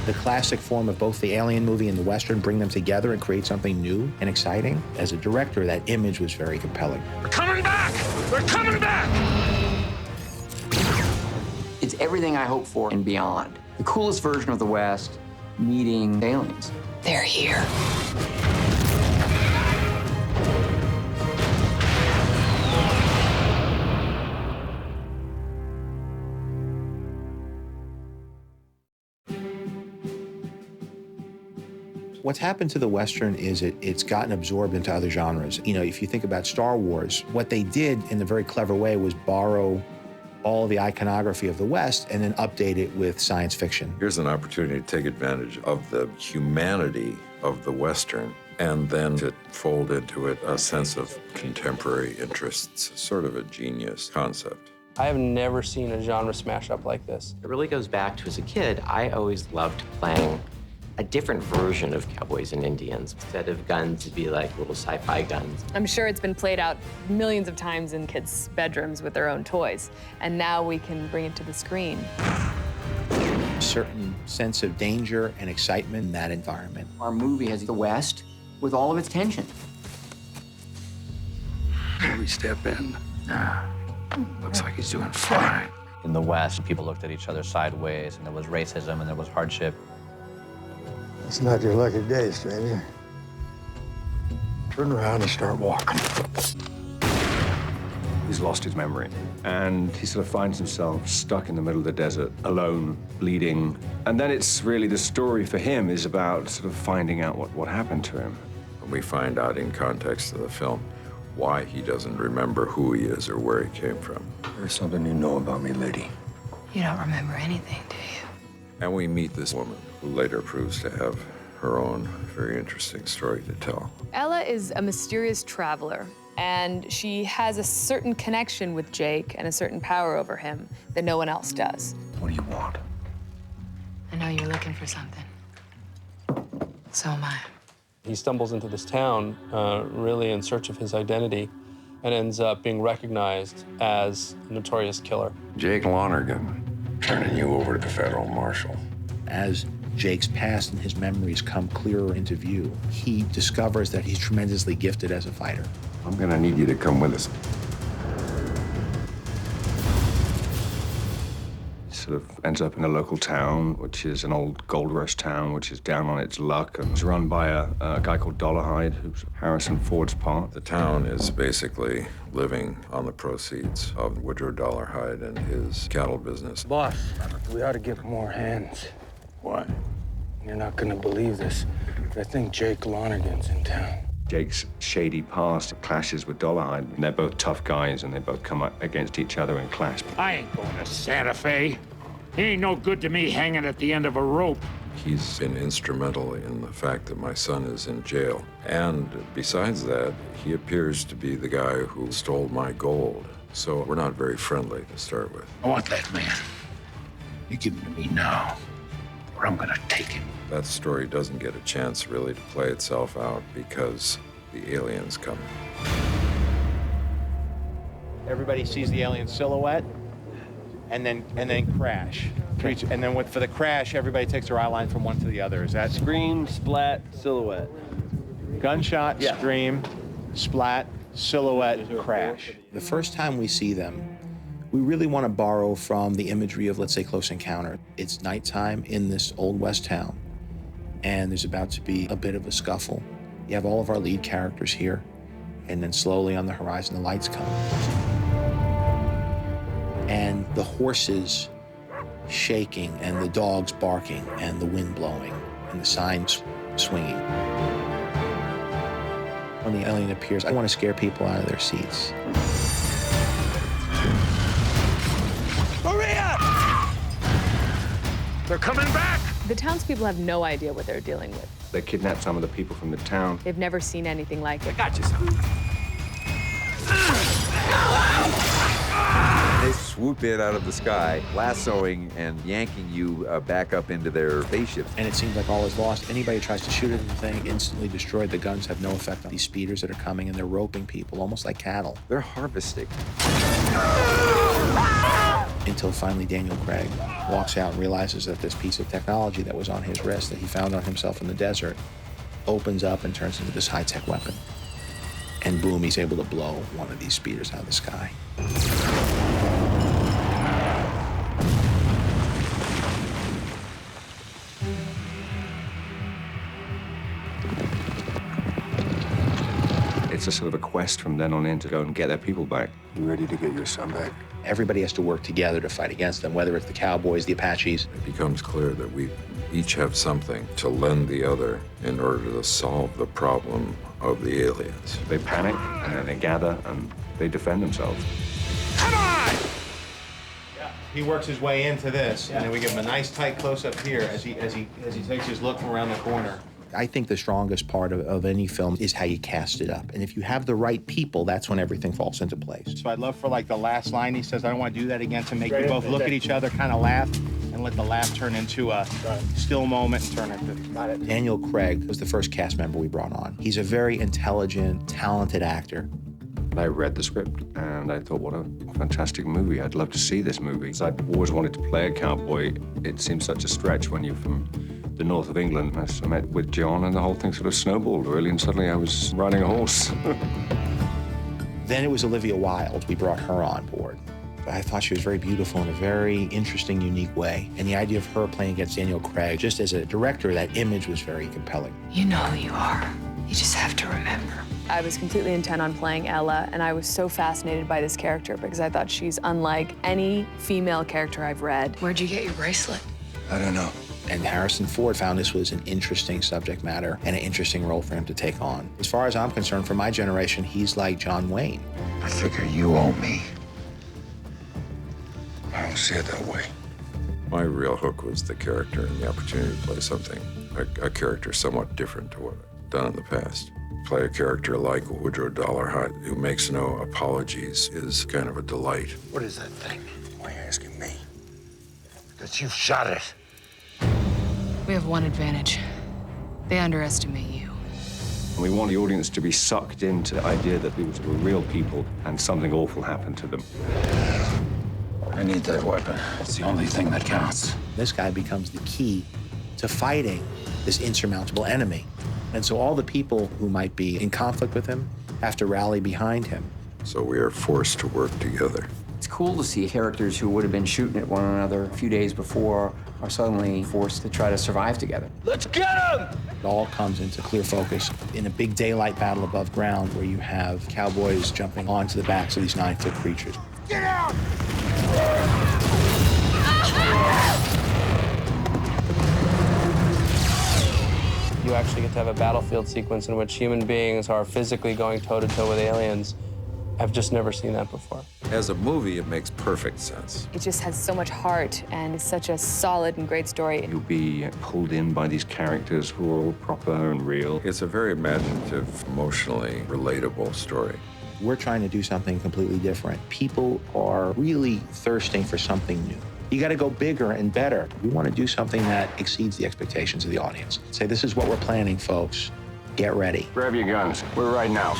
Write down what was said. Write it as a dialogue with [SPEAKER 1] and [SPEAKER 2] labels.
[SPEAKER 1] The classic form of both the alien movie and the Western, bring them together and create something new and exciting. As a director, that image was very compelling.
[SPEAKER 2] We're coming back! We're coming back!
[SPEAKER 3] It's everything I hope for and beyond. The coolest version of the West meeting aliens. They're here.
[SPEAKER 1] What's happened to the Western is it's gotten absorbed into other genres. You know, if you think about Star Wars, what they did in a very clever way was borrow all the iconography of the West and then update it with science fiction.
[SPEAKER 4] Here's an opportunity to take advantage of the humanity of the Western and then to fold into it a sense of contemporary interests, sort of a genius concept.
[SPEAKER 5] I have never seen a genre smash up like this.
[SPEAKER 6] It really goes back to, as a kid, I always loved playing a different version of cowboys and Indians. Instead of guns, it'd be like little sci-fi guns.
[SPEAKER 7] I'm sure it's been played out millions of times in kids' bedrooms with their own toys, and now we can bring it to the screen.
[SPEAKER 1] A certain sense of danger and excitement in that environment.
[SPEAKER 3] Our movie has the West with all of its tension.
[SPEAKER 2] We step in. Looks like he's doing fine.
[SPEAKER 8] In the West, people looked at each other sideways, and there was racism, and there was hardship.
[SPEAKER 9] It's not your lucky day, stranger. Turn around and start walking.
[SPEAKER 10] He's lost his memory, and he sort of finds himself stuck in the middle of the desert, alone, bleeding. And then it's really the story for him is about sort of finding out what happened to him.
[SPEAKER 4] We find out in context of the film why he doesn't remember who he is or where he came from.
[SPEAKER 9] There's something you know about me, lady.
[SPEAKER 11] You don't remember anything, do you?
[SPEAKER 4] And we meet this woman who later proves to have her own very interesting story to tell.
[SPEAKER 7] Ella is a mysterious traveler, and she has a certain connection with Jake and a certain power over him that no one else does.
[SPEAKER 9] What do you want?
[SPEAKER 11] I know you're looking for something. So am I.
[SPEAKER 5] He stumbles into this town really in search of his identity and ends up being recognized as a notorious killer.
[SPEAKER 2] Jake Lonergan, turning you over to the federal marshal.
[SPEAKER 1] As Jake's past and his memories come clearer into view, he discovers that he's tremendously gifted as a fighter.
[SPEAKER 2] I'm gonna need you to come with us.
[SPEAKER 10] Sort of ends up in a local town, which is an old gold rush town, which is down on its luck, and is run by a guy called Dolarhyde, who's Harrison Ford's part.
[SPEAKER 4] The town is basically living on the proceeds of Woodrow Dolarhyde and his cattle business.
[SPEAKER 9] Boss, we ought to get more hands.
[SPEAKER 2] Why?
[SPEAKER 9] You're not gonna believe this, but I think Jake Lonergan's in town.
[SPEAKER 10] Jake's shady past clashes with Dolarhyde, and they're both tough guys, and they both come up against each other and clash.
[SPEAKER 2] I ain't going to Santa Fe. He ain't no good to me hanging at the end of a rope.
[SPEAKER 4] He's been instrumental in the fact that my son is in jail. And besides that, he appears to be the guy who stole my gold. So we're not very friendly to start with.
[SPEAKER 2] I want that man. You give him to me now, or I'm gonna take him.
[SPEAKER 4] That story doesn't get a chance really to play itself out because the aliens come.
[SPEAKER 1] Everybody sees the alien silhouette and then crash. And then for the crash, everybody takes their eye line from one to the other. Is that
[SPEAKER 12] Scream, splat, silhouette.
[SPEAKER 1] gunshot, scream, splat, silhouette, crash? The first time we see them, we really want to borrow from the imagery of, let's say, Close Encounter. It's nighttime in this old West town, and there's about to be a bit of a scuffle. You have all of our lead characters here, and then slowly on the horizon, the lights come. And the horses shaking, and the dogs barking, and the wind blowing, and the signs swinging. When the alien appears, I want to scare people out of their seats.
[SPEAKER 2] Maria! They're coming back!
[SPEAKER 7] The townspeople have no idea what they're dealing with.
[SPEAKER 10] They kidnapped some of the people from the town.
[SPEAKER 7] They've never seen anything like it.
[SPEAKER 2] Got you something.
[SPEAKER 13] They swoop in out of the sky, lassoing and yanking you back up into their spaceships.
[SPEAKER 1] And it seems like all is lost. Anybody who tries to shoot at the thing, instantly destroyed. The guns have no effect on these speeders that are coming, and they're roping people, almost like cattle.
[SPEAKER 13] They're harvesting.
[SPEAKER 1] until finally Daniel Craig walks out and realizes that this piece of technology that was on his wrist that he found on himself in the desert opens up and turns into this high-tech weapon. And boom, he's able to blow one of these speeders out of the sky.
[SPEAKER 10] It's a sort of a quest from then on in to go and get their people back.
[SPEAKER 9] You ready to get your son back?
[SPEAKER 1] Everybody has to work together to fight against them, whether it's the Cowboys, the Apaches.
[SPEAKER 4] It becomes clear that we each have something to lend the other in order to solve the problem of the aliens.
[SPEAKER 10] They panic, and then they gather, and they defend themselves.
[SPEAKER 1] Come on! Yeah. He works his way into this, and then we give him a nice tight close-up here as he takes his look from around the corner. I think the strongest part of any film is how you cast it up. And if you have the right people, that's when everything falls into place.
[SPEAKER 14] So I'd love for like the last line he says, I don't want to do that again, to make you both look at each other, kind of laugh, and let the laugh turn into a still moment and turn into...
[SPEAKER 1] Daniel Craig was the first cast member we brought on. He's a very intelligent, talented actor.
[SPEAKER 10] I read the script, and I thought, what a fantastic movie. I'd love to see this movie. I've always wanted to play a cowboy. It seems such a stretch when you're from the north of England. I met with John, and the whole thing sort of snowballed, really, and suddenly I was riding a horse.
[SPEAKER 1] Then it was Olivia Wilde. We brought her on board. I thought she was very beautiful in a very interesting, unique way. And the idea of her playing against Daniel Craig, just as a director, that image was very compelling.
[SPEAKER 11] You know who you are. You just have to remember.
[SPEAKER 7] I was completely intent on playing Ella, and I was so fascinated by this character because I thought she's unlike any female character I've read.
[SPEAKER 11] Where'd you get your bracelet?
[SPEAKER 9] I don't know.
[SPEAKER 1] And Harrison Ford found this was an interesting subject matter and an interesting role for him to take on. As far as I'm concerned, for my generation, he's like John Wayne.
[SPEAKER 2] I figure you owe me. I don't see it that way.
[SPEAKER 4] My real hook was the character and the opportunity to play something, a character somewhat different to what I've done in the past. Play a character like Woodrow Dolarhyde, who makes no apologies, is kind of a delight.
[SPEAKER 2] What is that thing? Why are you asking me? Because you've shot it.
[SPEAKER 11] We have one advantage. They underestimate you.
[SPEAKER 10] We want the audience to be sucked into the idea that these were real people and something awful happened to them.
[SPEAKER 2] I need that weapon. It's the only thing that counts.
[SPEAKER 1] This guy becomes the key to fighting this insurmountable enemy. And so all the people who might be in conflict with him have to rally behind him.
[SPEAKER 4] So we are forced to work together.
[SPEAKER 3] It's cool to see characters who would have been shooting at one another a few days before are suddenly forced to try to survive together.
[SPEAKER 9] Let's get him!
[SPEAKER 1] It all comes into clear focus in a big daylight battle above ground where you have cowboys jumping onto the backs of these 9-foot creatures.
[SPEAKER 9] Get out!
[SPEAKER 5] You actually get to have a battlefield sequence in which human beings are physically going toe-to-toe with aliens. I've just never seen that before.
[SPEAKER 4] As a movie, it makes perfect sense.
[SPEAKER 7] It just has so much heart, and it's such a solid and great story.
[SPEAKER 10] You'll be pulled in by these characters who are all proper and real.
[SPEAKER 4] It's a very imaginative, emotionally relatable story.
[SPEAKER 1] We're trying to do something completely different. People are really thirsting for something new. You got to go bigger and better. We want to do something that exceeds the expectations of the audience. Say, this is what we're planning, folks. Get ready.
[SPEAKER 9] Grab your guns. We're riding out.